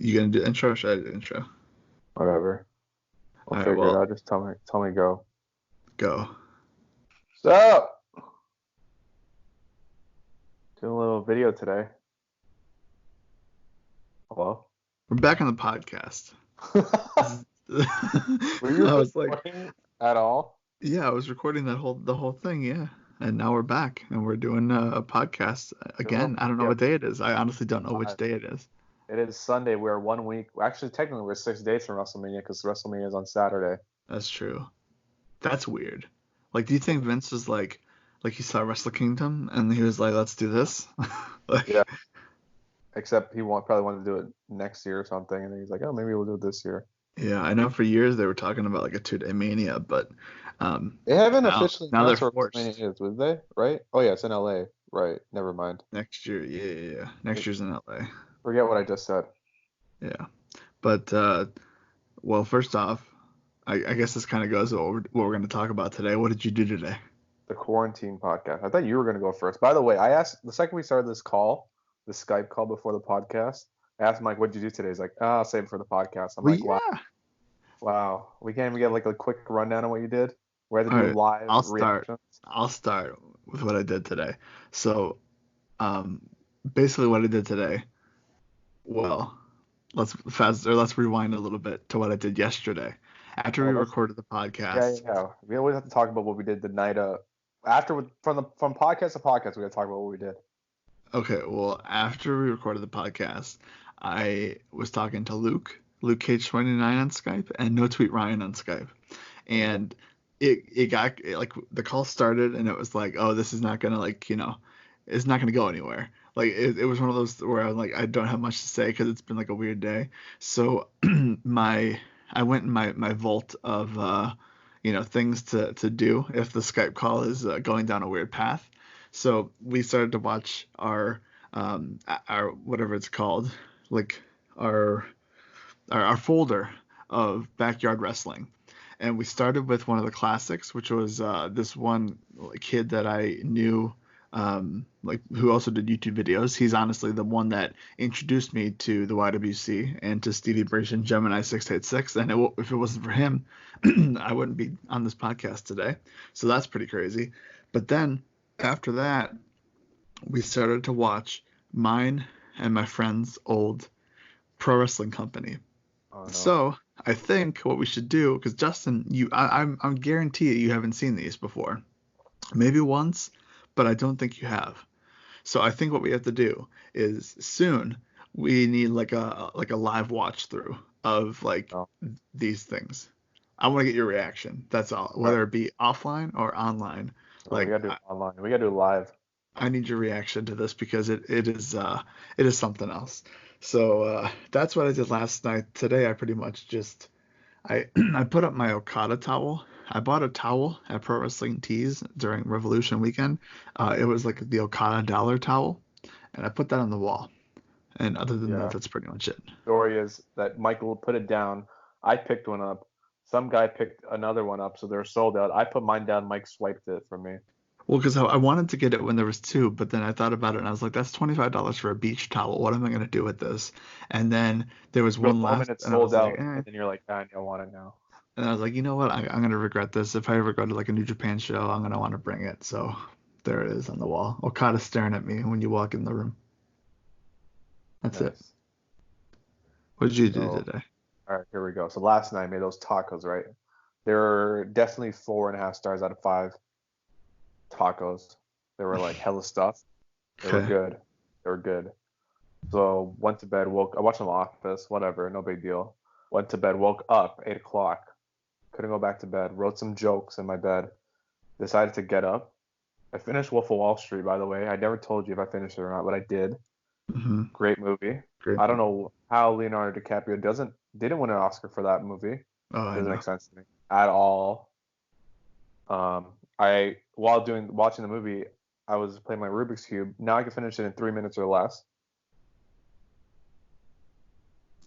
You gonna do intro or should I do intro? Whatever. We'll All right, figure it well, out. Just tell me go. go. So, doing a little video today. Hello? We're back on the podcast. Were you I was like, recording at all? yeah, I was recording the whole thing, yeah. And now we're back and we're doing a podcast Doing a again. little I don't know video. what day it is. I honestly don't know which Live. day it is. It is Sunday. We're 1 week. Actually, technically, we're 6 days from WrestleMania because WrestleMania is on Saturday. That's true. That's weird. Like, do you think Vince was like he saw Wrestle Kingdom and he was like, let's do this? Yeah. Like, Except probably wanted to do it next year or something, and then he's like, "Oh, maybe we'll do it this year." yeah, I know for years they were talking about like a 2-day Mania, but They haven't now officially now they're announced where forced. WrestleMania is, would they? Right? Oh yeah, it's in LA. Right. Never mind. Next year, yeah. Next year's in LA. Forget what I just said. Yeah. But well, first off, I guess this kind of goes to what we're going to talk about today. What did you do today? The quarantine podcast. I thought you were going to go first. By the way, I asked the second we started this call, the Skype call before the podcast. I asked Mike, "What did you do today?" He's like, "Ah, I'll save it for the podcast." I'm Well, like, "Wow, yeah. wow." We can't even get like a quick rundown of what you did. We had to All do right. live I'll start. reactions. I'll start with what I did today. So, um, basically what I did today. Well, let's rewind a little bit to what I did yesterday. After Oh, we let's. recorded the Yeah, yeah, podcast. yeah. We always have to talk about what we did the night after from podcast to podcast. We got to talk about what we did. Okay, well, after we recorded the podcast, I was talking to Luke Cage 29 on Skype, and No Tweet Ryan on Skype. Okay. And it got like the call started and it was like, oh, this is not gonna it's not gonna go anywhere. Like it was one of those where I'm like, I don't have much to say because it's been like a weird day. So my I went in my vault of things to do if the Skype call is going down a weird path. So we started to watch our whatever it's called, like our our folder of backyard wrestling, and we started with one of the classics, which was this one kid that I knew, like who also did YouTube videos. He's honestly the one that introduced me to the YWC and to Stevie British and Gemini 686. And if it wasn't for him, I wouldn't be on this podcast today. So that's pretty crazy. But then after that, we started to watch mine and my friend's old pro wrestling company. Oh no. So I think what we should do, because Justin, I'm guarantee you haven't seen these before. Maybe once, but I don't think you have. So I think what we have to do is soon we need like a live watch through of like No. these things. I want to get your reaction. That's all. All right. Whether it be offline or online. No, we Like gotta do it online. We gotta do it live. I need your reaction to this because it is something else. So that's what I did last night. Today I pretty much just I I put up my Okada towel. I bought a towel at Pro Wrestling Tees during Revolution weekend. It was like the Okada dollar towel, and I put that on the wall. And other than that, Yeah. that's pretty much it. Story is that Michael put it down. I picked one up. Some guy picked another one up, so they're sold out. I put mine down. Mike swiped it from me. Well, because I wanted to get it when there was two, but then I thought about it and I was like, that's $25 for a beach towel. What am I gonna do with this? And then there was Go the one moment left, it's and I sold was like, out, eh. and then you're like, "Ah, I want it now." And I was like, you know what? I'm gonna regret this. If I ever go to like a New Japan show, I'm gonna want to bring it. So there it is on the wall. Okada staring at me when you walk in the room. That's it. Nice. What did you do So, today? all right, here we go. So last night I made those tacos, right? They were definitely 4.5 stars out of 5 tacos. They were like hella stuff. They were Okay. good. They were good. So went to bed, I watched The Office, whatever, no big deal. Went to bed, woke up 8 o'clock. Couldn't go back to bed. Wrote some jokes in my bed. Decided to get up. I finished Wolf of Wall Street, by the way. I never told you if I finished it or not, but I did. Hmm. Great movie. Great I don't movie. know how Leonardo DiCaprio didn't win an Oscar for that movie. Oh, I Doesn't know. make sense to me at all. I while watching the movie, I was playing my Rubik's Cube. Now I can finish it in 3 minutes or less.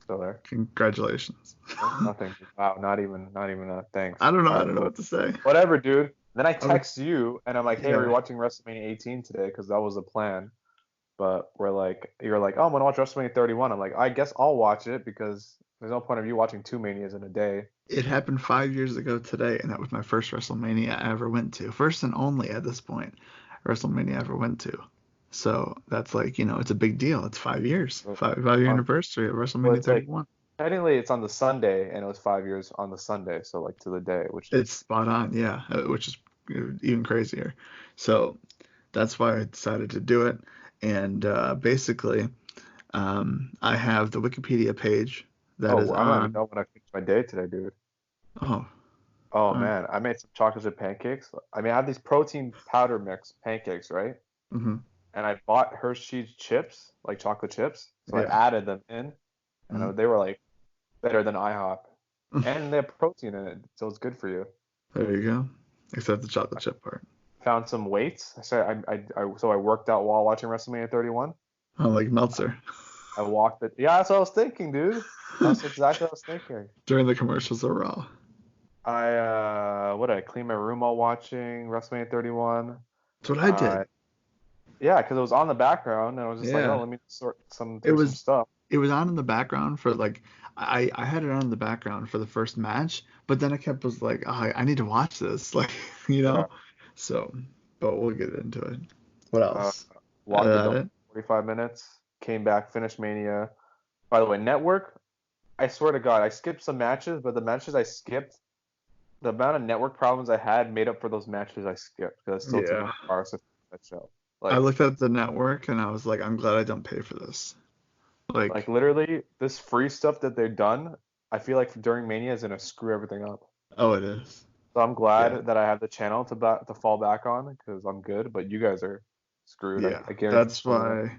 Still there. Congratulations. Nothing. Wow, not even a thanks. I don't know. All I right, don't know cool. what to say. Whatever, dude. Then I I would, text you and I'm like, hey, are we yeah. watching WrestleMania 18 today? Because that was the plan. but you're like, oh, I'm gonna watch WrestleMania 31. I'm like, I guess I'll watch it because there's no point of you watching two Manias in a day. It happened 5 years ago today, and that was my first WrestleMania I ever went to. First and only at this point, WrestleMania I ever went to. So that's like, it's a big deal. It's 5 years, So, five-year on, anniversary of well, WrestleMania it's like 31. technically it's on the Sunday, and it was 5 years on the Sunday, so like to the day, which It's is spot on, yeah, which is even crazier. So that's why I decided to do it. And basically, I have the Wikipedia page that is oh, I don't even on. know when I finished my day today, dude. Oh, Oh uh, man, I made some chocolate chip pancakes. I mean, I have these protein powder mix pancakes, right? hmm And I bought Hershey's chips, like chocolate chips. So I yeah. added them in, and mhm. they were like better than IHOP. And they have protein in it, so it's good for you. There you go. Except the chocolate I chip part. found some weights. So I worked out while watching WrestleMania 31. Oh, like Meltzer I walked it. Yeah, that's what I was thinking, dude. That's exactly what I was thinking. during the commercials of Raw. What did I clean my room while watching WrestleMania 31? That's what I Uh, did. yeah, because it was on the background, and I was just like, oh, Yeah. let me sort some It through some was stuff. it was on in the background for like I had it on in the background for the first match, but then I kept was like, oh, I need to watch this, like, you Yeah. know. So, but we'll get into it. What Uh, else? Walked the dog It? for 45 minutes, came back, finished Mania. By the way, network, I swear to God, I skipped some matches, but the matches I skipped, the amount of network problems I had made up for those matches I skipped because it still took Yeah. me hours to finish that show. I Like, looked at the network and I was like, I'm glad I don't pay for this. like Like, literally, this free stuff that they've done, I feel like during Mania is gonna screw everything up. oh, it is. So I'm Yeah. glad that I have the channel to fall back on because I'm good, but you guys are screwed. Yeah. I guarantee That's for the next. why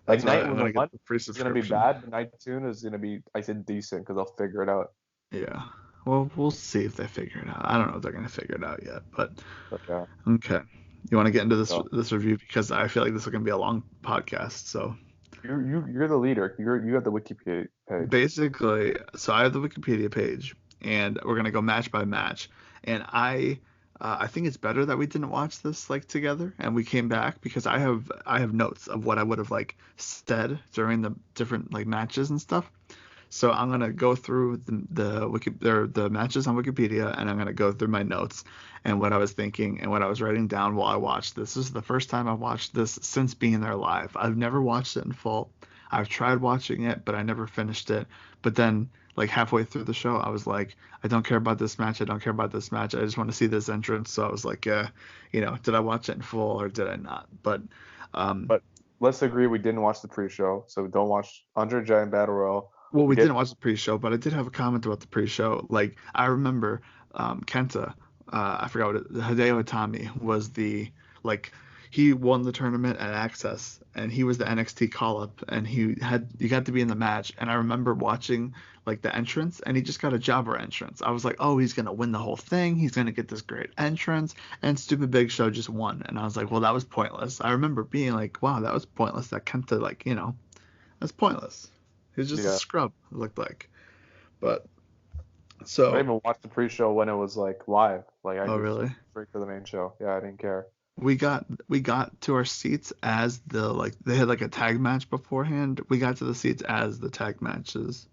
Like that's why night I'm gonna get one the free is gonna be subscription. bad, but night two is gonna be I said decent because I'll figure it out. Yeah. Well, we'll see if they figure it out. I don't know if they're gonna figure it out yet, but But yeah, okay. You want to get into this so this review because I feel like this is gonna be a long podcast. So you're the leader. You have the Wikipedia page. basically, so I have the Wikipedia page, and we're gonna go match by match. And I think it's better that we didn't watch this like together, and we came back because I have notes of what I would have like said during the different like matches and stuff. So I'm gonna go through the matches on Wikipedia, and I'm gonna go through my notes and what I was thinking and what I was writing down while I watched this. This is the first time I've watched this since being there live. I've never watched it in full. I've tried watching it, but I never finished it. But then, like halfway through the show, I was like, I don't care about this match. I don't care about this match. I just want to see this entrance. So I was like, did I watch it in full or did I not? But um, But let's agree we didn't watch the pre-show, so don't watch Andre Giant Battle Royal. Well, We we did. didn't watch the pre-show, but I did have a comment about the pre-show. Like, I remember Kenta, I forgot what Hideo Itami was like, he won the tournament at Access, and he was the NXT call-up, and he got to be in the match. And I remember watching like the entrance, and he just got a jobber entrance. I was like, oh, he's gonna win the whole thing. He's gonna get this great entrance, and Stupid Big Show just won. And I was like, well, that was pointless. I remember being like, wow, that was pointless. That Kenta, like, that's pointless. He's just a Yeah. scrub, it looked like. But I didn't so, even watch the pre-show when it was like live. Like I oh just really? straight to the main show. Yeah, I didn't care. We got to our seats as the like they had like a tag match beforehand. We got to the seats as the tag matches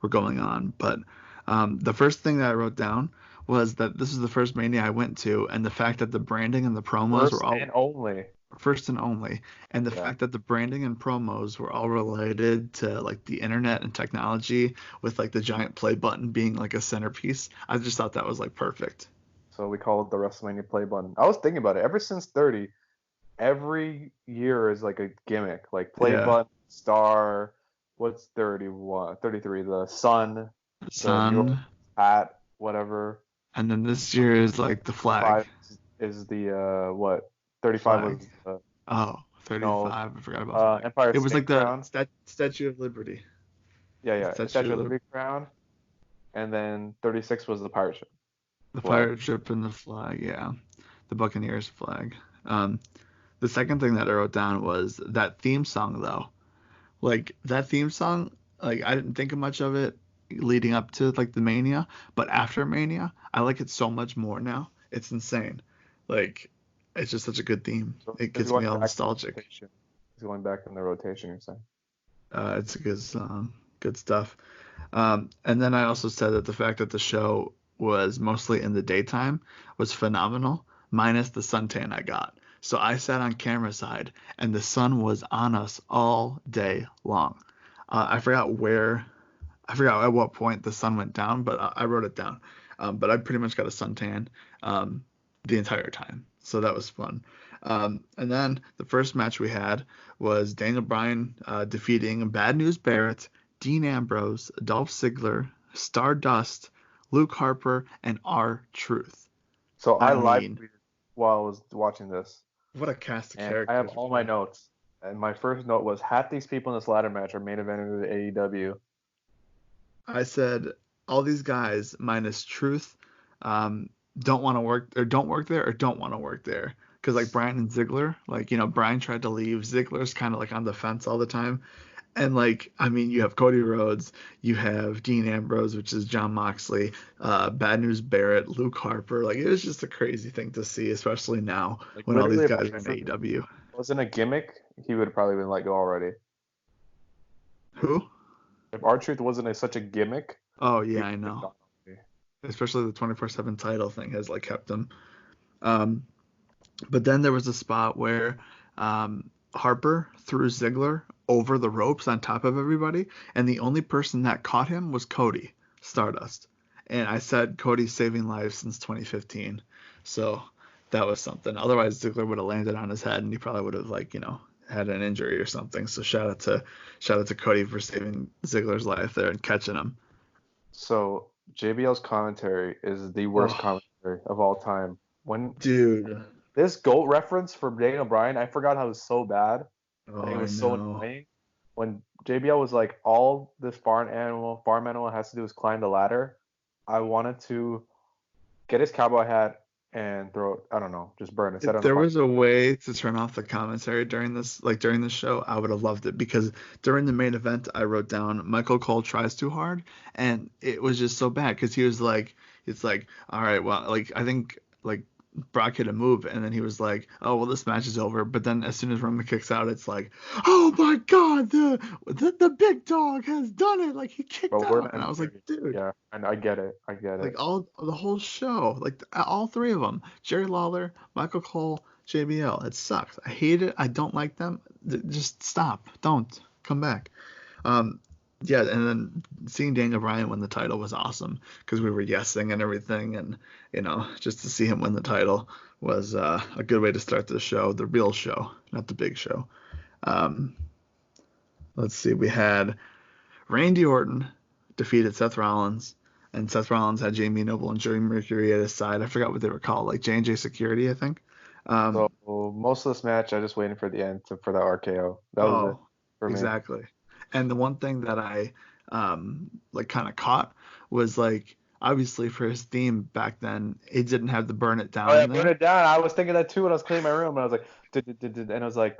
were going on. But the first thing that I wrote down was that this is the first Mania I went to, and the fact that the branding and the promos were First all and only. first and only, and the Yeah. fact that the branding and promos were all related to like the internet and technology, with like the giant play button being like a centerpiece. I just thought that was like perfect. So we call it the WrestleMania play button. I was thinking about it. Ever since 30, every year is like a gimmick. Like play Yeah, button, star, what's 31, 33, the sun, the New York sun, hat, whatever. and then this year is like the flag. 5 is the what? 35 Flag. was the Oh, no 35. I forgot about flag. Empire It was State like the Crown. Statue of Liberty. Yeah, The yeah, Statue Statue of of Liberty. Liberty crown, and then 36 was the pirate ship The flag. pirate ship and the flag. Yeah, the Buccaneers flag. The second thing that I wrote down was that theme song though. Like that theme song, like I didn't think of much of it leading up to like the Mania, but after Mania, I like it so much more now. It's insane. Like it's just such a good theme. So It if you gets me watch all Back to the nostalgic. Temptation, He's going back in the rotation, you're saying? It's a good song, good stuff. And then I also said that the fact that the show was mostly in the daytime was phenomenal, minus the suntan I got. So I sat on camera side, and the sun was on us all day long. I forgot at what point the sun went down, but I wrote it down. But I pretty much got a suntan the entire time, so that was fun. And then the first match we had was Daniel Bryan defeating Bad News Barrett, Dean Ambrose, Dolph Ziggler, Stardust, Luke Harper, and R-Truth. So I I live mean, tweeted while I was watching this, what a cast of and I have characters. all my notes. And my first note was half these people in this ladder match are main eventing the AEW. I said all these guys minus Truth don't want to work or don't work there or don't want to work there. Because like Bryan and Ziggler, like Bryan tried to leave. Ziggler's kind of like on the fence all the time. And like I mean, you have Cody Rhodes, you have Dean Ambrose, which is John Moxley, Bad News Barrett, Luke Harper. Like it was just a crazy thing to see, especially now Like when all these literally, if guys are in R-Truth AEW. wasn't a gimmick, he would have probably been let go already. Who? If R-Truth wasn't such a gimmick, Oh he yeah, would I have been know. gone already. Especially the 24/7 title thing has like kept him. Um, But then there was a spot where Harper threw Ziggler over the ropes on top of everybody, and the only person that caught him was Cody Stardust. And I said Cody's saving lives since 2015, so that was something. Otherwise, Ziggler would have landed on his head, and he probably would have had an injury or something. So shout out to Cody for saving Ziggler's life there and catching him. So JBL's commentary is the worst Oh, commentary of all time. When dude. this GOAT reference for Daniel Bryan, I forgot how it was so bad. Like Oh, it I was so know. annoying. When JBL was like, all this farm animal has to do is climb the ladder. I wanted to get his cowboy hat and throw it, I don't know, just burn it, set it If on the there fire. was a way to turn off the commentary during the show, I would have loved it because during the main event, I wrote down Michael Cole tries too hard, and it was just so bad because he was like, it's like, all right, well, like I think like Brock hit a move, and then he was like, oh well, this match is over. But then as soon as Roman kicks out, it's like, oh my God, the big dog has done it, like he kicked But we're out, not and in I was like, period. dude. Yeah, and I get it. I get it. Like all the whole show, like all three of them, Jerry Lawler, Michael Cole, JBL. It sucks. I hate it. I don't like them. Just stop. Don't come back. Um, yeah, and then seeing Daniel Bryan win the title was awesome because we were yesing and everything, and just to see him win the title was a good way to start the show, the real show, not the big show. Um, let's see, we had Randy Orton defeated Seth Rollins, and Seth Rollins had Jamie Noble and Jerry Mercury at his side. I forgot what they were called, like J&J Security, I think. So Um, most of this match, I just waited for the end for the RKO. That was it oh, for me. exactly. And the one thing that I like kind of caught was like obviously for his theme back then, it didn't have the burn it Oh down yeah, in burn there. it down. I was thinking that too when I was cleaning my room, and I was like, and I was like,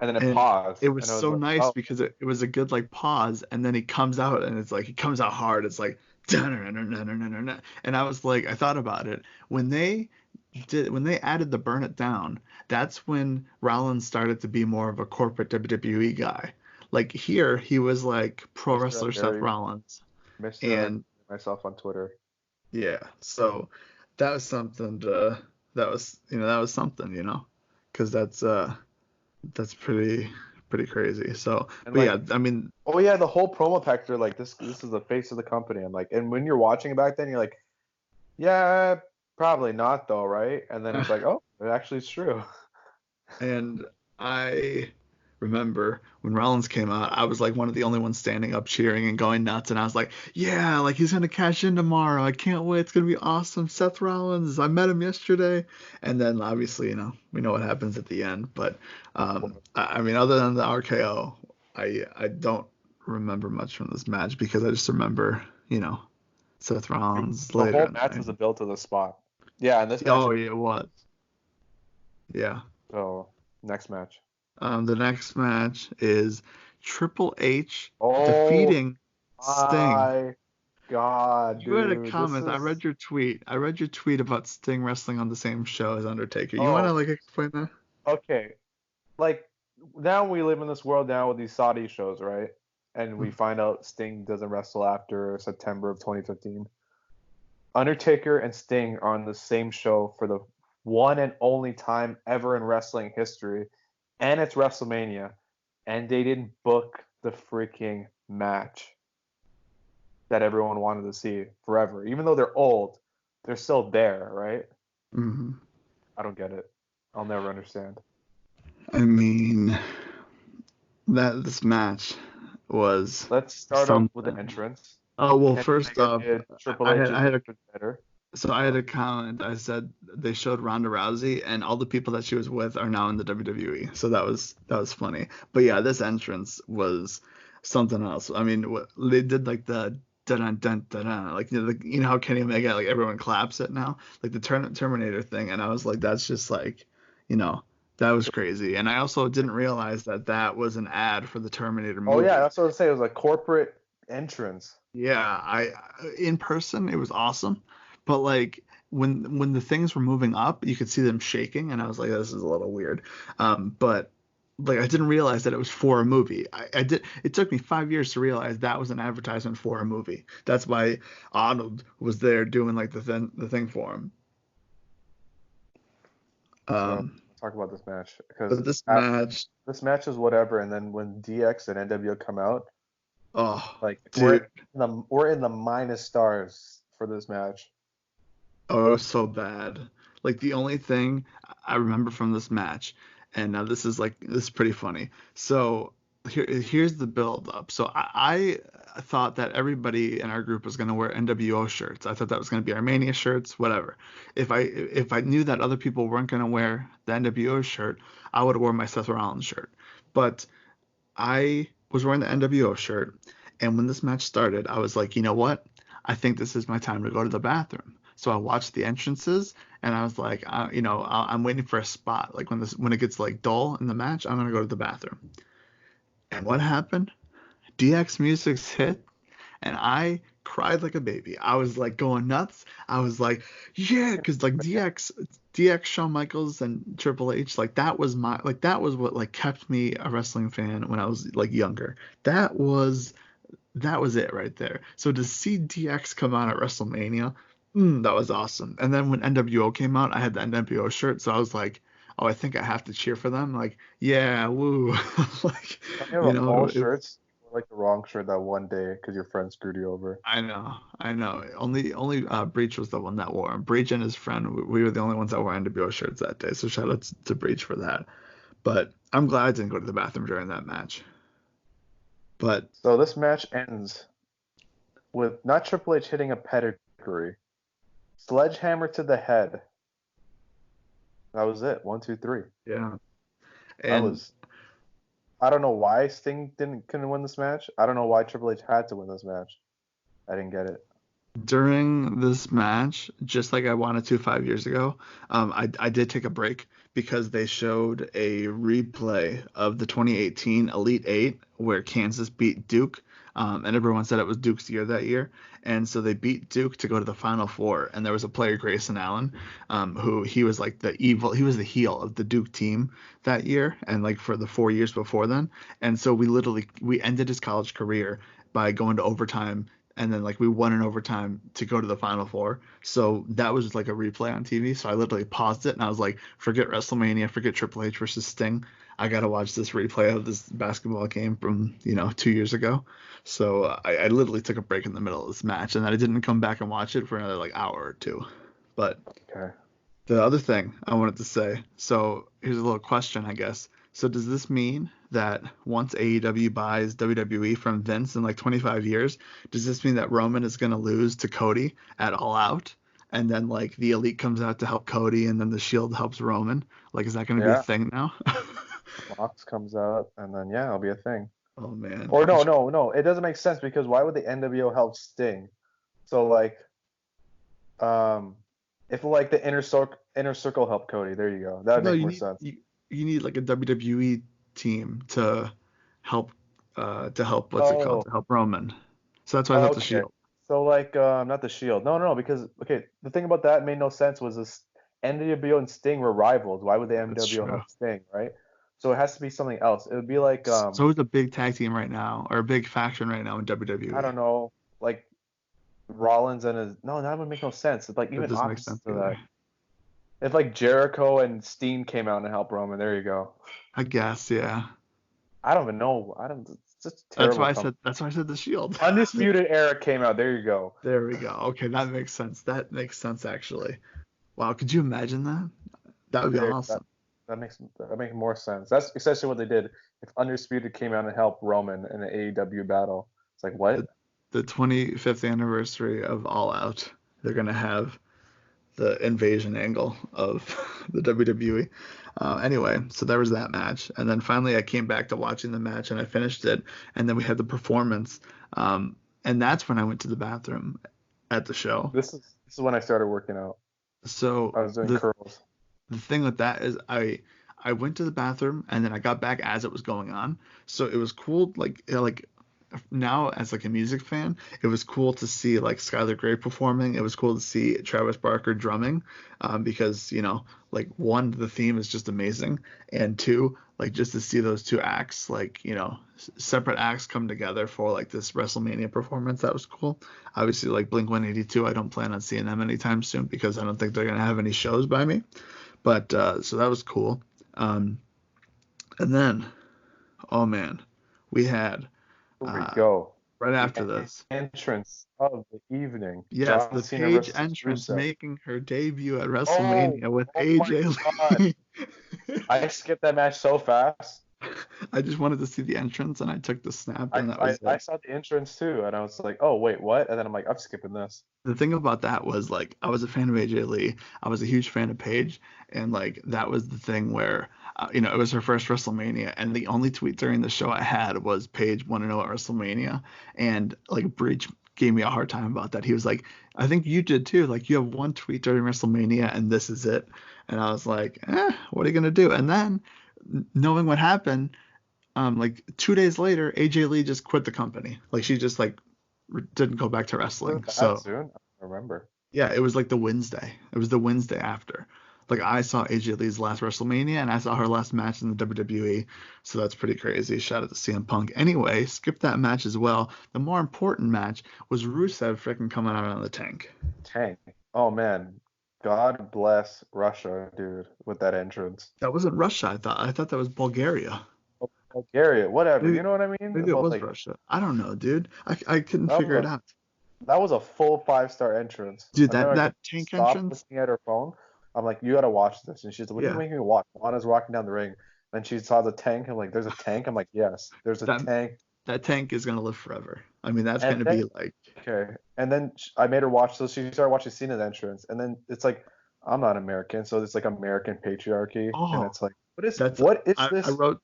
and then it And paused, it was and I was so like, nice oh, because it was a good like pause, and then he comes out and it's like he comes out hard. It's like and I was like, I thought about it when they added the burn it down. That's when Rollins started to be more of a corporate WWE guy. Like here, he was like pro Mr. wrestler Seth Very, Rollins, Mr. I and myself on Twitter. yeah, so that was something to that was something because that's pretty crazy. So, And but yeah, like, I mean, oh yeah, the whole promo pack, they're like, this is the face of the company. I'm like, and when you're watching it back then, you're like, yeah, probably not though, right? And then it's like, oh, it actually is true. and I remember when Rollins came out, I was like one of the only ones standing up cheering and going nuts, and I was like, yeah, like he's gonna cash in tomorrow. I can't wait. It's gonna be awesome. Seth Rollins, I met him yesterday, and then obviously, we know what happens at the end. But I mean, other than the RKO, I don't remember much from this match because I just remember, Seth Rollins The later whole in the match night. was built to the spot. Yeah, and this match. Oh, yeah, it was. Yeah. So next match. The next match is Triple H Oh defeating Sting. my God, You had a dude, this comment. I is read your tweet. I read your tweet about Sting wrestling on the same show as Undertaker. You want to oh like explain that? okay. Like now we live in this world now with these Saudi shows, right? And we find out Sting doesn't wrestle after September of 2015. Undertaker and Sting are on the same show for the one and only time ever in wrestling history, and it's WrestleMania, and they didn't book the freaking match that everyone wanted to see forever. Even though they're old, they're still there, right? Hmm. I don't get it. I'll never understand. I mean, that this match was Let's start off with the something. entrance. Oh well, Kenny first Omega off, did Triple I H's had a entrance better. so I had a comment. I said they showed Ronda Rousey and all the people that she was with are now in the WWE. So that was funny. But yeah, this entrance was something else. I mean, they did like the dun dun dun dun, like you know how Kenny Omega, like everyone claps it now, like the Terminator thing, and I was like, that's just like, you know, that was crazy. And I also didn't realize that that was an ad for the Terminator Oh yeah, movie. that's what I was saying. It was a corporate entrance. Yeah, I in person it was awesome, but like when the things were moving up, you could see them shaking, and I was like, this is a little weird. But like I didn't realize that it was for a movie. I did. It took me 5 years to realize that was an advertisement for a movie. That's why Arnold was there doing like the thing for him. So Um, let's talk about this match because but this match, this match is whatever. And then when DX and NWO come out, oh like dude, we're in the minus stars for this match. oh, it was so bad. Like the only thing I remember from this match, and now this is pretty funny. So here's the build up. So I thought that everybody in our group was gonna wear NWO shirts. I thought that was gonna be Armenia shirts, whatever. If I knew that other people weren't gonna wear the NWO shirt, I would have worn my Seth Rollins shirt. But I was wearing the NWO shirt, and when this match started, I was like, you know what? I think this is my time to go to the bathroom. So I watched the entrances, and I was like, I'm waiting for a spot. Like when it gets like dull in the match, I'm gonna go to the bathroom. And what happened? DX music's hit, and I cried like a baby. I was like going nuts. I was like, yeah, because like DX, Shawn Michaels, and Triple H, like that was what like kept me a wrestling fan when I was like younger. That was that was it right there. So to see DX come out at WrestleMania, that was awesome. And then when NWO came out, I had the NWO shirt, so I was like, oh, I think I have to cheer for them. Like, yeah, woo, like, When you you have know, all it, shirts, you wear, like the wrong shirt that one day because your friend screwed you over. I know. Only Breach was the one that wore 'em. Breach and his friend, we were the only ones that wore NWO shirts that day. So shout out to Breach for that. But I'm glad I didn't go to the bathroom during that match. But So this match ends with not Triple H hitting a pedigree, sledgehammer to the head. That was it. One, two, three. yeah, I and was. I don't know why Sting couldn't win this match. I don't know why Triple H had to win this match. I didn't get it. during this match, just like I wanted to 5 years ago, I did take a break because they showed a replay of the 2018 Elite Eight where Kansas beat Duke, and everyone said it was Duke's year that year. And so they beat Duke to go to the Final Four, and there was a player, Grayson Allen, who he was like he was the heel of the Duke team that year, and like for the 4 years before then. And so we ended his college career by going to overtime, and then like we won in overtime to go to the Final Four. So that was like a replay on TV. So I literally paused it and I was like, forget WrestleMania, forget Triple H versus Sting. I gotta watch this replay of this basketball game from 2 years ago. So I literally took a break in the middle of this match, and then I didn't come back and watch it for another like hour or two. But Okay. the other thing I wanted to say, so here's a little question, I guess. So does this mean that once AEW buys WWE from Vince in like 25 years, does this mean that Roman is going to lose to Cody at All Out? And then like the Elite comes out to help Cody, and then the Shield helps Roman? Like, is that going to be a Yeah. thing now? Mox comes out, and then yeah, it'll be a thing. Oh man. Or no, no, no. It doesn't make sense because why would the NWO help Sting? So like, um, if like the inner circle helped Cody, there you go. That would No, make you more need sense. you need like a WWE team help to help what's it called? Oh, To help Roman. So that's why I thought the okay. Shield. So like, not the Shield. No, no, no. Because okay, the thing about that made no sense was this NWO and Sting were rivals. Why would the That's NWO true. help Sting, right? So it has to be something else. It would be like So it's a big tag team right now, or a big faction right now in I WWE. don't know, like Rollins and his no, that would make no sense. It's like That even doesn't make opposite sense to either. that. If like Jericho and Steen came out and helped Roman, there you go. I guess, yeah. I don't even know. I don't. It's just a That's terrible why I company. said the Shield. Undisputed Era came out. There you go. There we go. Okay, that makes sense. That makes sense actually. Wow, could you imagine that? That would be There, awesome. that makes more sense. That's essentially what they did. If Undisputed came out and helped Roman in an AEW battle, it's like The, what? the 25th anniversary of All Out, they're gonna have the invasion angle of the WWE. Anyway, so there was that match, and then finally I came back to watching the match and I finished it, and then we had the performance, and that's when I went to the bathroom at the show. This is when I started working out. So I was doing the curls. the thing with that is I went to the bathroom and then I got back as it was going on. So it was cool like now as like a music fan, it was cool to see like Skylar Grey performing. It was cool to see Travis Barker drumming, because like one, the theme is just amazing, and two, like just to see those two acts, like separate acts come together for like this WrestleMania performance. That was cool. Obviously, like Blink 182, I don't plan on seeing them anytime soon because I don't think they're gonna have any shows by me. But so that was cool. Um, and then, oh man, we had Here we uh, go. right after The this. entrance of the evening. Yes, John the Cena Paige versus entrance Rusev. making her debut at Oh, WrestleMania with oh my AJ God. Lee. I skipped that match so fast. I just wanted to see the entrance and I took the snap I, and that I, was I it. saw the entrance too, and I was like, oh, wait, what? And then I'm like, I'm skipping this. The thing about that was like I was a fan of AJ Lee. I was a huge fan of Paige, and like that was the thing where it was her first WrestleMania, and the only tweet during the show I had was Paige want to know at WrestleMania, and like Breach gave me a hard time about that. He was like, I think you did too. Like you have one tweet during WrestleMania, and this is it. And I was like, what are you gonna do? And then knowing what happened, like 2 days later, AJ Lee just quit the company. Like she just like didn't go back to Was wrestling. it that So soon? I don't remember. yeah, it was like the Wednesday. It was the Wednesday after. Like I saw AJ Lee's last WrestleMania and I saw her last match in the WWE. So that's pretty crazy. Shout out to CM Punk. Anyway, skip that match as well. The more important match was Rusev freaking coming out on the tank. Tank. Oh man. God bless Russia, dude, with that entrance. That wasn't Russia, I thought. I thought that was Bulgaria. Bulgaria, whatever. Maybe You know what I mean? maybe it But was like Russia. I don't know, dude. I couldn't that figure was it a out. that was a full 5-star entrance. Dude, I that remember my girl that tank stopped entrance. looking at her phone. I'm like, you gotta watch this. And she's like, what are you Yeah. making me watch? Lana's walking down the ring. And she saw the tank. I'm like, there's a tank? I'm like, yes, there's a That tank. that tank is gonna live forever. I mean, that's And gonna be then, like, okay. And then I made her watch, so she started watching Cena's entrance. And then it's like, I'm not American, so it's like American patriarchy. And oh, it's like, that's what is I this? wrote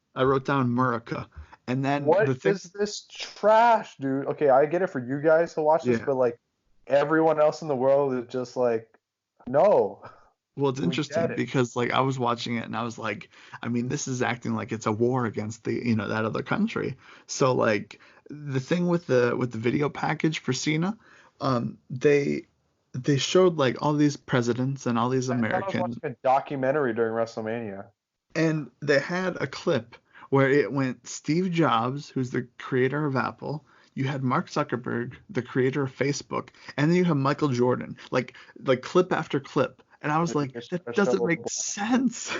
down Murica, and then What the thing, is this trash, dude? Okay, I get it for you guys to watch this, yeah. but like everyone else in the world is just like, no, Well, it's we get interesting it. because like I was watching it and I was like, I mean, this is acting like it's a war against the that other country. So like the thing with the video package for Cena, they showed like all these presidents and all these I thought I was Americans, watching a documentary during WrestleMania. and they had a clip where it went Steve Jobs, who's the creator of Apple. You had Mark Zuckerberg, the creator of Facebook, and then you have Michael Jordan, like clip after clip. And I was Did like, they that show doesn't make black? sense.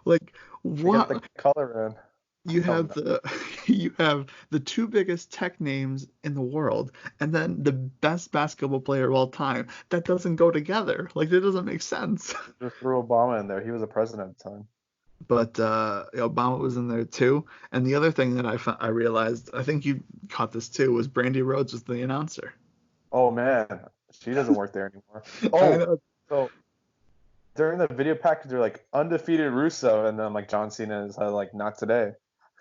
Like They got the what? color in. You Oh have no. the you have the two biggest tech names in the world, and then the best basketball player of all time. That doesn't go together. Like that doesn't make sense. Just threw Obama in there. He was the president at the time. But Obama was in there too. And the other thing that I realized, I think you caught this too, was Brandy Rhodes was the announcer. Oh man, she doesn't work there anymore. I Oh, know. so during the video package, they're like undefeated Russo, and then I'm like John Cena is like not today.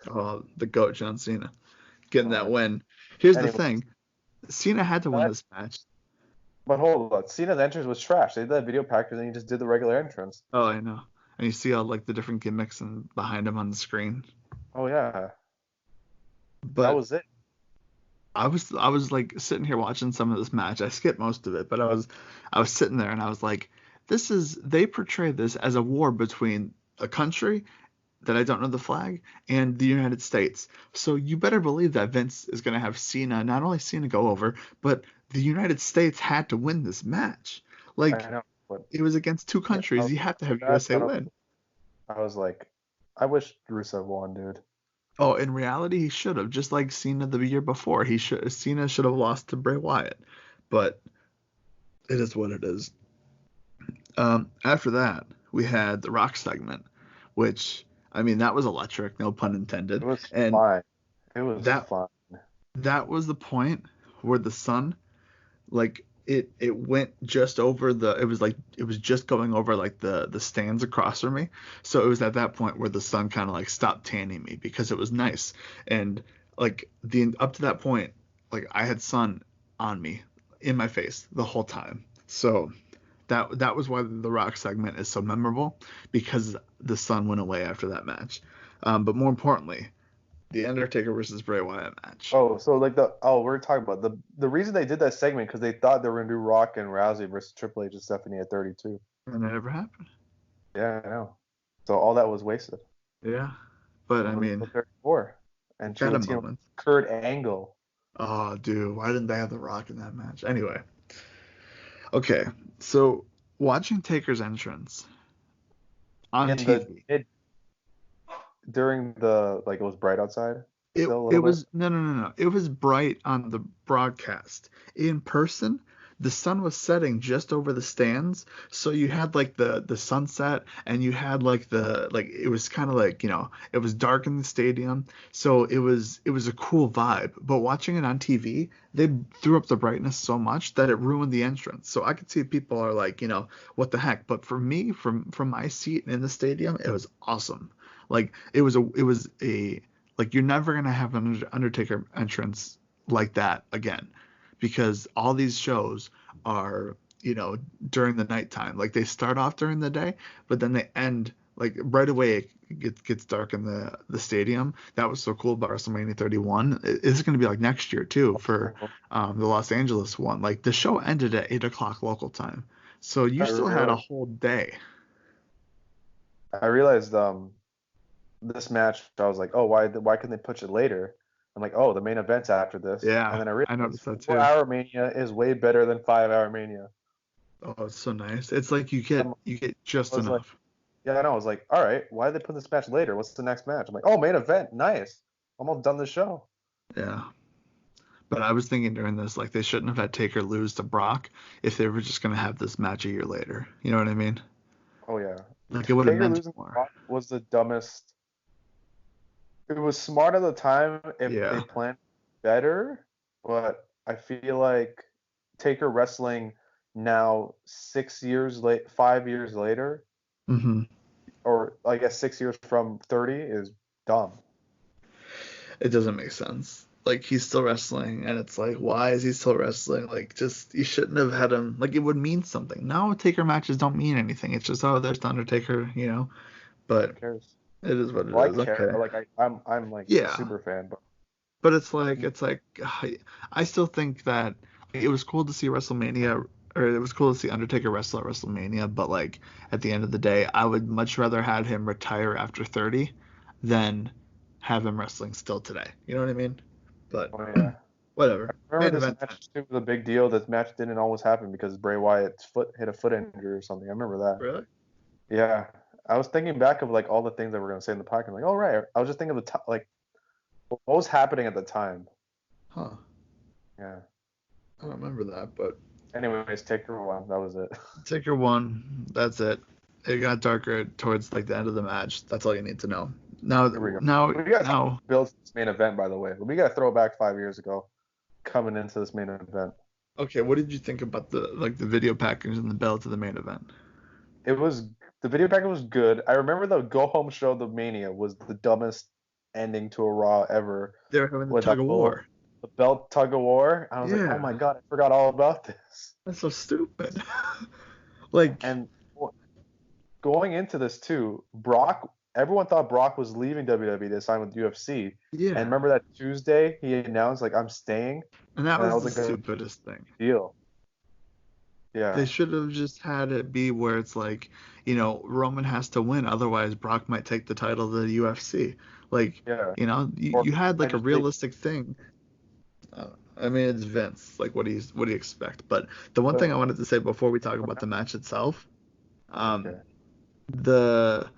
Oh, the GOAT, John Cena, getting Oh that my. win. Here's the Anyways, thing, Cena had to win that this match. but hold on, Cena's entrance was trash. They did that video package, and he just did the regular entrance. Oh, I know. And you see all like the different gimmicks and behind him on the screen. Oh yeah, that But was it. I was like sitting here watching some of this match. I skipped most of it, but I was sitting there and I was like, they portray this as a war between a country that I don't know the flag, and the United States. So you better believe that Vince is going to have Cena, not only Cena go over, but the United States had to win this match. I Like, know, but it was against two yeah, I countries. was You have to so have bad, USA but win. I was like, I wish Rusev won, dude. Oh, in reality, he should have, just like Cena the year before. Cena should have lost to Bray Wyatt, but it is what it is. After that, we had the Rock segment, which I mean that was electric, no pun It intended, was and fine. It was that fine. that was the point where the sun, like it went just over the, it was just going over like the stands across from me, so it was at that point where the sun kind of like stopped tanning me because it was nice, and like the up to that point, like I had sun on me in my face the whole time, so that was why the Rock segment is so memorable, because the sun went away after that match. But more importantly, the Undertaker versus Bray Wyatt match. Oh, so like we're talking about the reason they did that segment because they thought they were gonna do Rock and Rousey versus Triple H and Stephanie at 32. And that never happened. Yeah, I know. So all that was wasted. Yeah. But It I was mean, until 34, and she got a would team up with moment. Kurt Angle. Oh, dude, why didn't they have The Rock in that match? Anyway, okay, so watching Taker's entrance on In the TV, mid during the like it was bright outside it still a it little bit. was no. It was bright on the broadcast. In person, the sun was setting just over the stands, so you had like the sunset, and you had like it was kind of like, it was dark in the stadium, so it was a cool vibe. But watching it on TV, they threw up the brightness so much that it ruined the entrance. So I could see people are like, what the heck? But for me, from my seat in the stadium, it was awesome. Like it was a like, you're never gonna have an Undertaker entrance like that again, because all these shows are, during the nighttime. Like, they start off during the day, but then they end like right away. It gets dark in the stadium. That was so cool about WrestleMania 31. It's going to be like next year too for the Los Angeles one. Like, the show ended at 8 o'clock local time, so you I still had a remember whole day. I realized this match I was like, oh, why couldn't they push it later? I'm like, oh, the main event's after this, and Yeah, then I I realized noticed that too. 4 Hour Mania is way better than 5 Hour Mania. Oh, it's so nice. It's like I'm, you get I just was like, enough. yeah, I know. I was like, all right, why did they put this match later? What's the next match? I'm like, oh, main event, nice. Almost done the show. Yeah. But I was thinking during this, like, they shouldn't have had Taker lose to Brock if they were just gonna have this match a year later. You know what I mean? Oh yeah, Like, it would have Taker meant losing to more. Brock was the dumbest. It was smart at the time if they Yeah. planned better, but I feel like Taker wrestling now 6 years late, 5 years later, hmm or I guess 6 years from 30 is dumb. It doesn't make sense. Like, he's still wrestling, and it's like, why is he still wrestling? Like, just, you shouldn't have had him. Like, it would mean something. Now Taker matches don't mean anything. It's just, oh, there's the Undertaker, you know. Who But cares? it is what it Well, I is. care. Okay. Like I'm like a Yeah. super fan, but But it's like I still think that it was cool to see WrestleMania, or it was cool to see Undertaker wrestle at WrestleMania, but like, at the end of the day, I would much rather had him retire after 30 than have him wrestling still today. You know what I mean? But oh yeah. whatever. Remember Main this event time. match too was a big deal. This match didn't always happen because Bray Wyatt's foot hit a foot injury or something. I remember that. Really? Yeah. I was thinking back of like all the things that we're gonna say in the podcast. Like, oh right. I was just thinking of like what was happening at the time. Huh. Yeah. I don't remember that, but Anyways, Taker one. That was it. Taker won. That's it. It got darker towards like the end of the match. That's all you need to know. Now, Here we go. now, We got now. build this main event, by the way. We got to throw back 5 years ago, coming into this main event. Okay, what did you think about the video package and the build to the main event? It was the video package was good. I remember the go home show, the Mania, was the dumbest ending to a Raw ever. They're having the With tug that of whole war. the belt tug of war. I was like, oh my Yeah, god, I forgot all about this. that's so stupid. Like, And going into this too, Brock. Everyone thought Brock was leaving WWE to sign with UFC. And yeah, remember that Tuesday he announced like I'm staying, and that and that was was the like a stupidest thing. deal. Yeah, They should have just had it be where it's like, Roman has to win, otherwise Brock might take the title of the UFC. Like, yeah. you, Or you had I like a just leave. realistic thing. I mean, it's Vince. Like, what do you expect? But the one thing I But wanted to say before we talk about the match itself, um, okay. the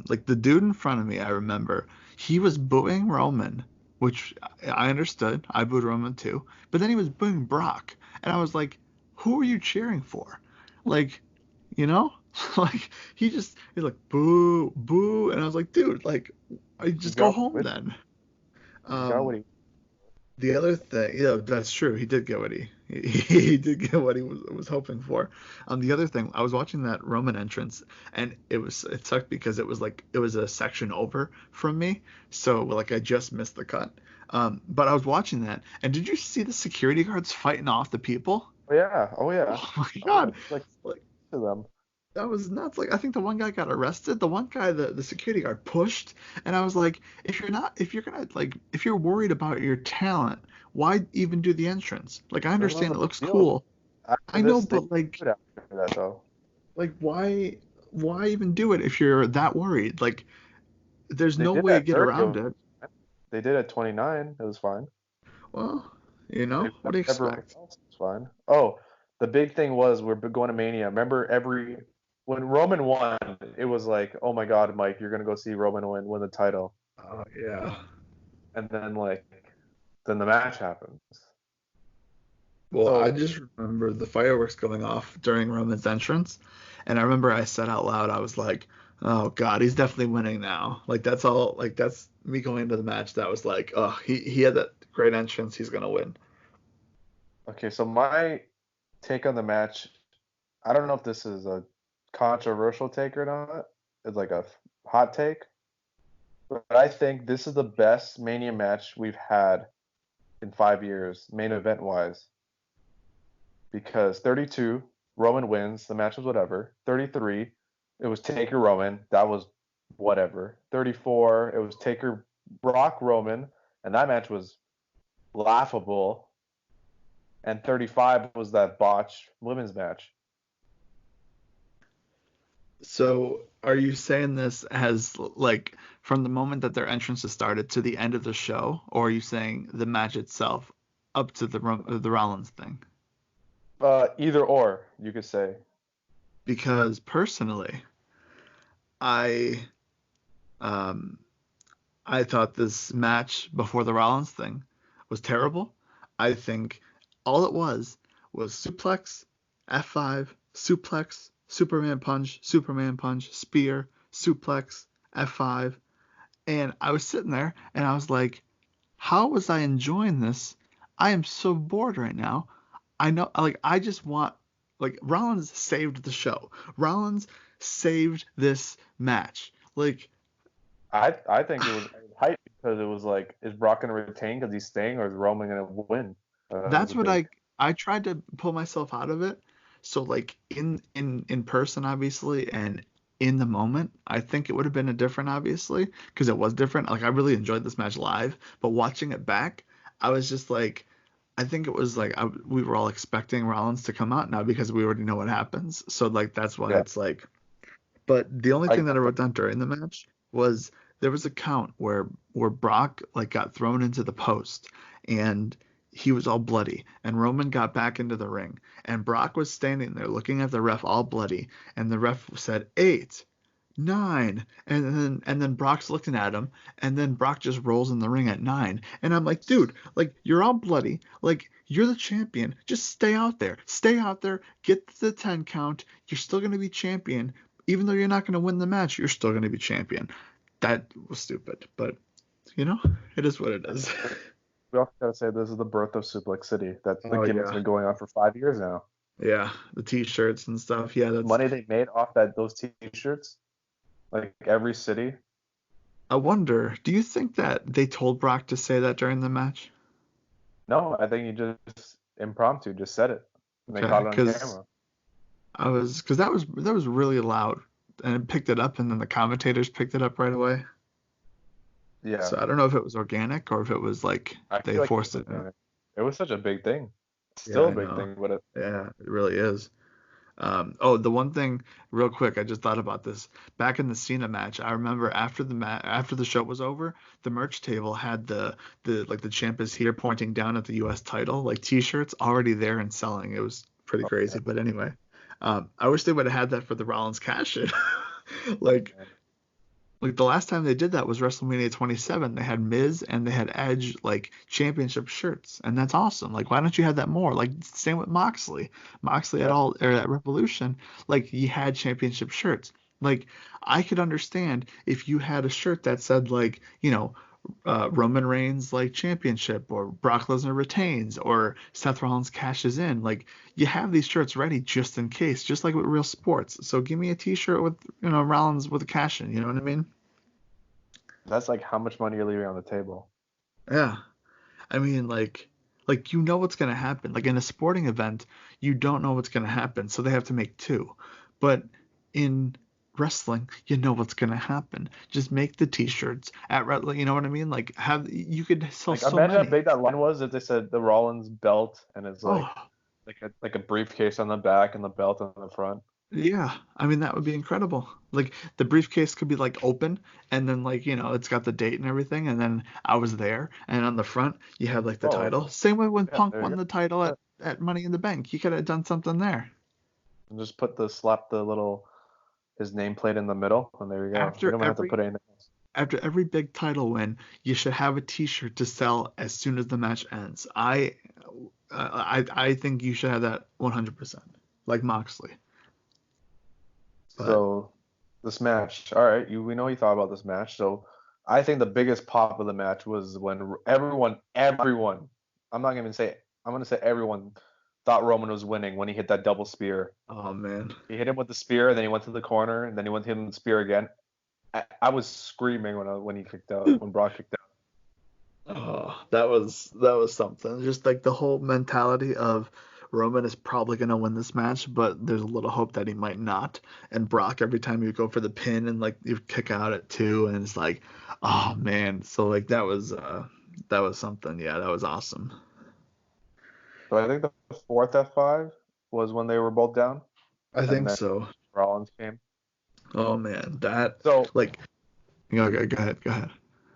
like the dude in front of me, I remember he was booing Roman, which I understood. I booed Roman too, but then he was booing Brock, and I was like, who are you cheering for? Like, you know, like he's like boo boo, and I was like, dude, like, I He just go got home what then. he got Um, what he. the other thing, yeah, that's true. He did get what he did get what he was hoping for. The other thing, I was watching that Roman entrance, and it sucked because it was a section over from me, so like I just missed the cut. But I was watching that, and did you see the security guards fighting off the people? Oh yeah, oh yeah, Oh my oh yeah. God, Like like to them. that was nuts. Like I think the one guy got arrested. The one guy, the security guard pushed, and I was like, if you're worried about your talent, why even do the entrance? Like I It was understand a it big looks deal. cool. After I know, this, they but like did after that though. like why even do it if you're that worried? Like there's They no did way to at get 30. around it. They did at 29. It was fine. Well, They what do you everyone expect? else was fine. Oh, the big thing was we're going to Mania. Remember when Roman won, it was like, oh my God, Mike, you're gonna go see Roman win the title, Oh yeah. and then then the match happens. Well, I So just remember the fireworks going off during Roman's entrance, and I remember I said out loud, I was like, "Oh God, he's definitely winning now." Like that's all. Like that's me going into the match. That was like, oh, he had that great entrance. He's gonna win. okay, so my take on the match, I don't know if this is a controversial take or not. It's like a hot take, but I think this is the best Mania match we've had in 5 years, main event wise. Because 32, Roman wins, the match was whatever. 33, it was Taker Roman, that was whatever. 34, it was Taker Brock Roman, and that match was laughable. And 35 was that botched women's match. So, are you saying this as like from the moment that their entrances started to the end of the show, or are you saying the match itself up to the Rollins thing? Either or, you could say. Because personally, I um I thought this match before the Rollins thing was terrible. I think all it was suplex, F5, suplex, Superman punch, spear, suplex, F5. And I was sitting there and I was like, how was I enjoying this? I am so bored right now. I know, like, I just want, like, Rollins saved the show. Rollins saved this match. Like, I think it was hype because it was like, is Brock gonna retain because he's staying, or is Roman gonna win? That was that's a what big. I tried to pull myself out of it. So like in person obviously and in the moment, I think it would have been a different obviously because it was different. Like I really enjoyed this match live, but watching it back, I was just like I think it was like we were all expecting Rollins to come out now because we already know what happens. So like that's why Yeah, it's like but the only I thing that I get that. wrote down during the match was there was a count where Brock like got thrown into the post and he was all bloody and Roman got back into the ring and Brock was standing there looking at the ref all bloody and the ref said 8, 9 and then Brock's looking at him and then Brock just rolls in the ring at 9 and I'm like dude like you're all bloody like you're the champion just stay out there get the 10 count you're still going to be champion even though you're not going to win the match, you're still going to be champion. That was stupid, but you know, it is what it is. We also gotta say this is the birth of Suplex City. That the Oh gimmick's yeah, been going on for 5 years now. yeah, the t-shirts and stuff. Yeah, that's. Money they made off that those T-shirts, like every city. I wonder, do you think that they told Brock to say that during the match? No, I think he just impromptu just said it, and they Okay, caught it on camera. because that was really loud, and it picked it up, and then the commentators picked it up right away. Yeah, So I don't know if it was organic or if it was like I they feel like it forced was it in. organic. It was such a big thing. Yeah, Still a I big know. thing, but Yeah, it really is. Oh, the one thing, real quick, I just thought about this. Back in the Cena match, I remember after the show was over, the merch table had the like the champ is here pointing down at the U.S. title, like T-shirts already there and selling. It was pretty crazy. But anyway, I wish they would have had that for the Rollins cash in. Like man, like the last time they did that was WrestleMania 27. They had Miz and they had Edge like championship shirts, and that's awesome. Like, why don't you have that more? Like, same with Moxley. Moxley at yeah, all or at Revolution, like he had championship shirts. Like, I could understand if you had a shirt that said like, Roman Reigns like championship or Brock Lesnar retains or Seth Rollins cashes in. Like, you have these shirts ready just in case, just like with real sports. So give me a T-shirt with Rollins with a cash in. You know what I mean? that's like how much money you're leaving on the table. Yeah. I mean, like you know what's gonna happen. Like in a sporting event, you don't know what's gonna happen, so they have to make two. But in wrestling, you know what's gonna happen. Just make the t-shirts you know what I mean? Like have you could sell Like so imagine how many. big that line was if they said the Rollins belt and it's Oh, like a briefcase on the back and the belt on the front. yeah. I mean, that would be incredible. Like the briefcase could be like open and then like, it's got the date and everything and then I was there and on the front you have like the Oh, title. Same way when yeah, Punk there you won go. the title Yeah. at Money in the Bank. You could have done something there. And just slap the little his nameplate in the middle, and there you go. You After don't even have to every put anything else. after every big title win, you should have a T-shirt to sell as soon as the match ends. I think you should have that 100%, like Moxley. But So this match, all right, we know you thought about this match. So I think the biggest pop of the match was when everyone, I'm not gonna say, I'm gonna say everyone thought Roman was winning when he hit that double spear. oh man, He hit him with the spear, and then he went to the corner, and then he went to him with the spear again. I was screaming when he kicked out, when Brock kicked out. oh that was something. Just like the whole mentality of Roman is probably gonna win this match, but there's a little hope that he might not. And Brock, every time you go for the pin and like you kick out at two, and it's like, oh man. So like that was something. Yeah, that was awesome. So I think the fourth F5 was when they were both down, I and think then so. Rollins came. Oh man, that So like okay, go ahead, go ahead.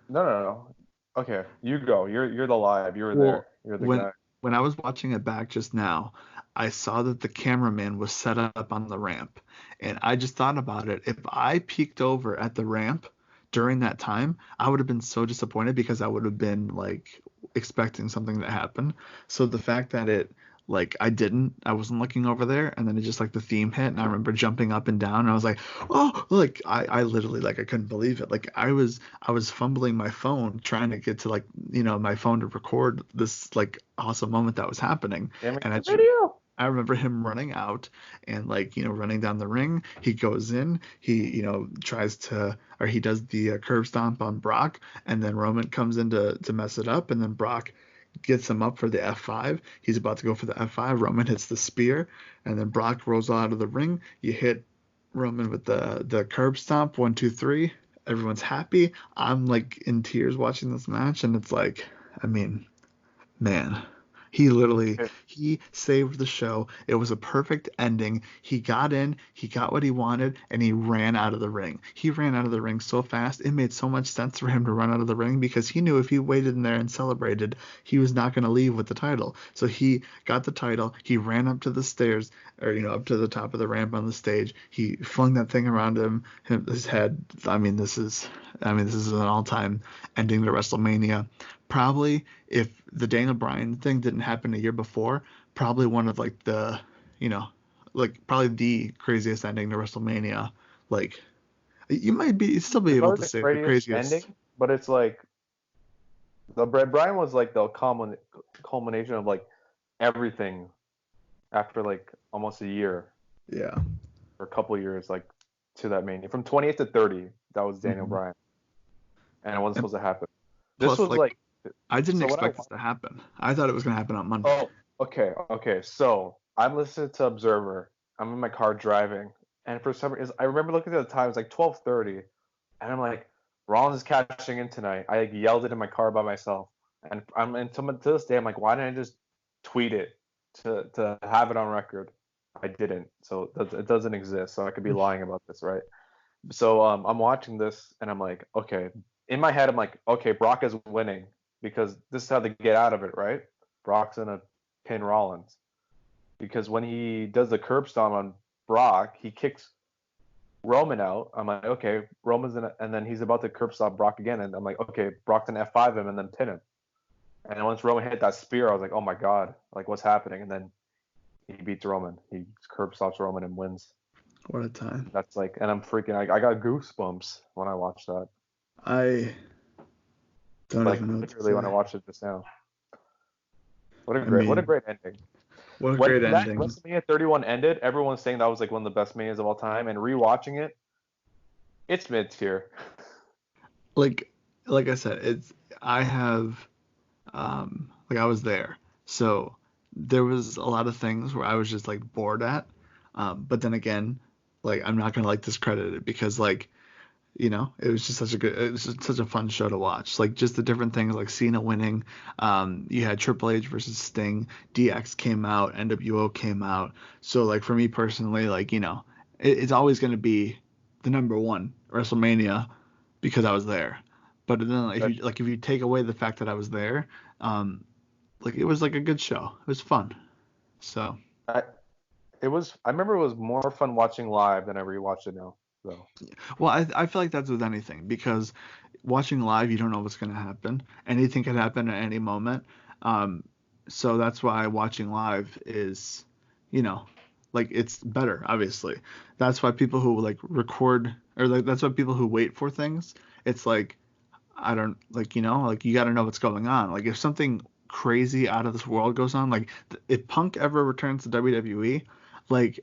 no. Okay, you go. You're the live. You were Well, there. You're the when guy. when I was watching it back just now, I saw that the cameraman was set up on the ramp, and I just thought about it. If I peeked over at the ramp during that time, I would have been so disappointed because I would have been like expecting something to happen. So the fact that I wasn't looking over there, and then it just like the theme hit, and I remember jumping up and down, and I was like, oh, like I literally like I couldn't believe it. Like I was fumbling my phone trying to get to like my phone to record this like awesome moment that was happening, Give me and the video. I remember him running out and like running down the ring. He goes in. He tries to or he does the curb stomp on Brock, and then Roman comes in to mess it up, and then Brock gets him up for the F5. He's about to go for the F5. Roman hits the spear, and then Brock rolls out of the ring. You hit Roman with the curb stomp. 1, 2, 3. Everyone's happy. I'm like in tears watching this match, and it's like, I mean, man, Okay, he saved the show. It was a perfect ending. He got in, he got what he wanted, and he ran out of the ring. He ran out of the ring so fast. It made so much sense for him to run out of the ring because he knew if he waited in there and celebrated, he was not going to leave with the title. So he got the title. He ran up to the stairs or up to the top of the ramp on the stage. He flung that thing around his head. I mean this is an all-time ending to WrestleMania. Probably if the Daniel Bryan thing didn't happen a year before, probably one of like you know, probably the craziest ending to WrestleMania. Like you might be still be it's able always to the say the greatest craziest. ending, but it's like the Brett Bryan was like the culmination of like everything after like almost a year Yeah. or a couple of years, like to that mania. From 28 to 30, that was Daniel hmm Bryan, and it wasn't And supposed to happen. This plus, was like like I didn't so what I expect this to happen. I thought it was gonna happen on Monday. Oh, okay. So I'm listening to Observer. I'm in my car driving, and for some reason, I remember looking at the time. It's like 12:30, and I'm like, Rollins is cashing in tonight. I like yelled it in my car by myself, and to this day, I'm like, why didn't I just tweet it to have it on record. I didn't, so it doesn't exist. So I could be lying about this, right? So I'm watching this and I'm like, okay. In my head, I'm like, okay, Brock is winning because this is how they get out of it, right? Brock's gonna pin Rollins because when he does the curb stomp on Brock, he kicks Roman out. I'm like, okay, and then he's about to curb stomp Brock again, and I'm like, okay, Brock's gonna F5 him and then pin him. And once Roman hit that spear, I was like, oh my god, like what's happening? And then he beats Roman. He curb stomps Roman and wins. What a time. That's like, and I'm freaking. I got goosebumps when I watched that. I don't Like even know what to literally when I say. watched it just now. I mean, What a great ending. what a When great that ending. WrestleMania 31 ended, everyone's saying that was like one of the best Manias of all time. And rewatching it, it's mid tier. Like like I said, it's I have like I was there. So there was a lot of things where I was just like bored at. But then again, like I'm not gonna like discredit it because like it was just it was just such a fun show to watch. Like just the different things like Cena winning. You had Triple H versus Sting. DX came out. NWO came out. So like for me personally, like it's always gonna be the number one WrestleMania because I was there. But then if you take away the fact that I was there, um, like it was like a good show. It was fun. So I, it was. I remember it was more fun watching live than I rewatched it now. So well, I feel like that's with anything because watching live you don't know what's gonna happen. Anything could happen at any moment. Um, so that's why watching live is, you know, like it's better. Obviously, that's why people who like record or like that's why people who wait for things. It's like I don't like like you got to know what's going on. Like if something crazy out of this world goes on, like if Punk ever returns to WWE, like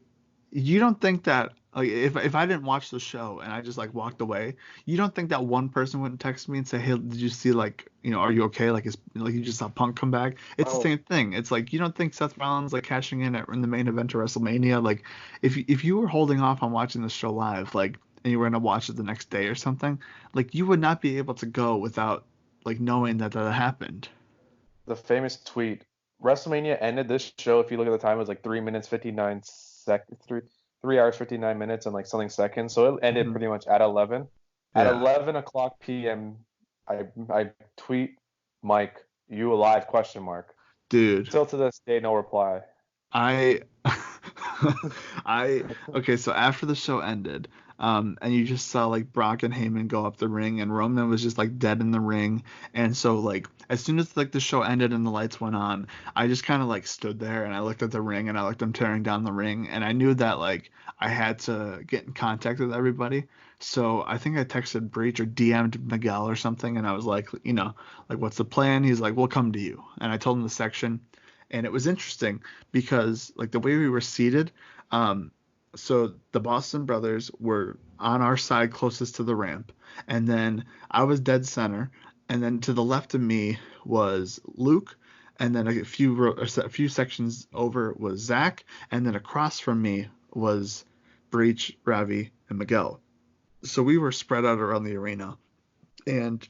you don't think that like if I didn't watch the show and I just like walked away, you don't think that one person wouldn't text me and say, "Hey, did you see like are you okay? Like is like you just saw Punk come back?" It's the oh, same thing. It's like you don't think Seth Rollins like cashing in the main event of WrestleMania, like if you were holding off on watching the show live, like and you were gonna watch it the next day or something, like you would not be able to go without like knowing that that happened. the famous tweet. WrestleMania ended this show. If you look at the time, it was like 3 minutes 59 seconds, 3 hours 59 minutes and like something seconds. So it ended Mhm. pretty much at 11. At Yeah, 11 o'clock p.m., I tweet Mike, "You alive?" Question mark. dude. Still to this day, no reply. I I okay, so after the show ended, and you just saw like Brock and Heyman go up the ring and Roman was just like dead in the ring. And so like as soon as like the show ended and the lights went on, I just kind of like stood there and I looked at the ring and I looked them tearing down the ring and I knew that like I had to get in contact with everybody. So I think I texted Breach or DM'd Miguel or something and I was like, like what's the plan? He's like, we'll come to you. And I told him the section and it was interesting because like the way we were seated, um, so the Boston brothers were on our side closest to the ramp, and then I was dead center, and then to the left of me was Luke, and then a few sections over was Zach, and then across from me was Breach, Ravi, and Miguel. So we were spread out around the arena, and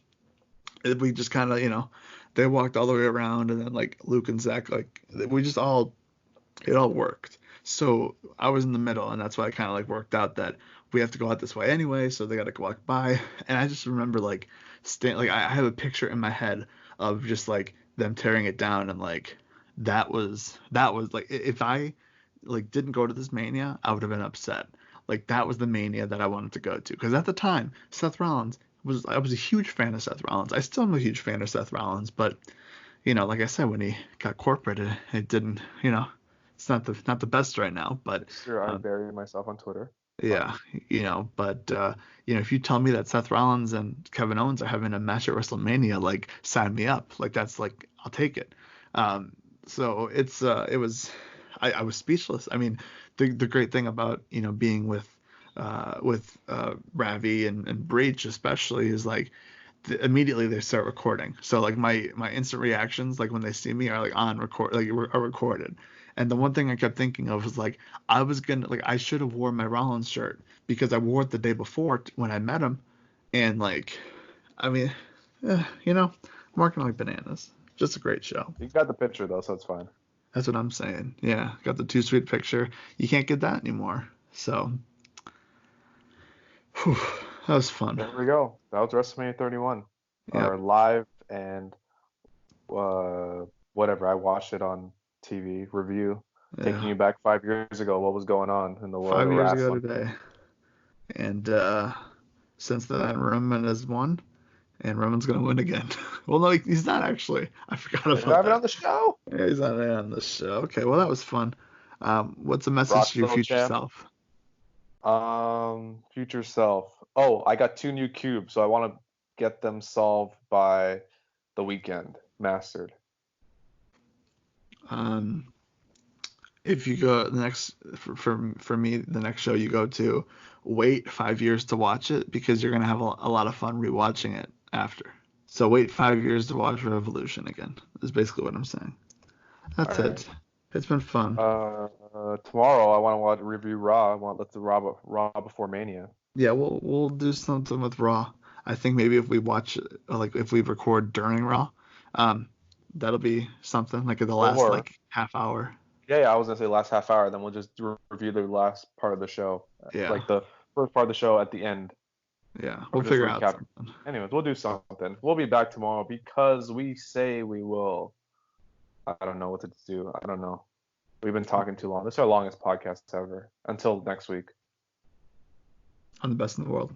we just kind of they walked all the way around, and then like Luke and Zach like we just all it all worked. So I was in the middle, and that's why I kind of like worked out that we have to go out this way anyway, so they got to walk by. And I just remember like like I have a picture in my head of just like them tearing it down, and like that was like if I like didn't go to this mania, I would have been upset. Like that was the mania that I wanted to go to because at the time Seth Rollins was I was a huge fan of Seth Rollins. I still am a huge fan of Seth Rollins, but like I said, when he got corporate, it didn't, it's not the best right now. But Sure, I um, buried myself on Twitter. Fine. yeah, but if you tell me that Seth Rollins and Kevin Owens are having a match at WrestleMania, like sign me up. Like that's like I'll take it. Um, so it was I was speechless. I mean, the great thing about being with Ravi and Breach especially is like immediately they start recording. So like my instant reactions like when they see me are like on record like are recorded. And the one thing I kept thinking of was like I was gonna like I should have worn my Rollins shirt because I wore it the day before when I met him. And like I mean, I'm working like bananas. Just a great show. You got the picture though, so it's fine. That's what I'm saying. Yeah, got the Too Sweet picture. You can't get that anymore. So, whew, that was fun. There we go. That was WrestleMania 31. Yep. Our live and whatever. I watched it on TV review, taking Yeah. you back 5 years ago. What was going on in the world of 5 years ago wrestling? today. And since then, Roman has won, and Roman's gonna win again. Well, no, he's not actually. I forgot Did I about have it that. on the show? Yeah, he's not on the show. Okay, well, that was fun. What's a message Brock's to your still future champ. self? Future self. Oh, I got 2 new cubes, so I want to get them solved by the weekend. Mastered. Um, if you go the next for me the next show you go to, wait 5 years to watch it because you're gonna have a lot of fun rewatching it after. So wait 5 years to watch Revolution again. Is basically what I'm saying. All That's right. it. It's been fun. Tomorrow I want to watch review Raw. I want to let the Raw before Mania. Yeah, we'll do something with Raw. I think maybe if we watch like if we record during Raw, um, that'll be something like in the last Or like half hour. yeah, I was gonna say last half hour. Then we'll just review the last part of the show, Yeah, like the first part of the show at the end, yeah, we'll or just figure out recap. something. Anyways, we'll do something. We'll be back tomorrow because we say we will. I don't know what to do. I don't know. We've been talking too long. This is our longest podcast ever. Until next week. I'm the best in the world.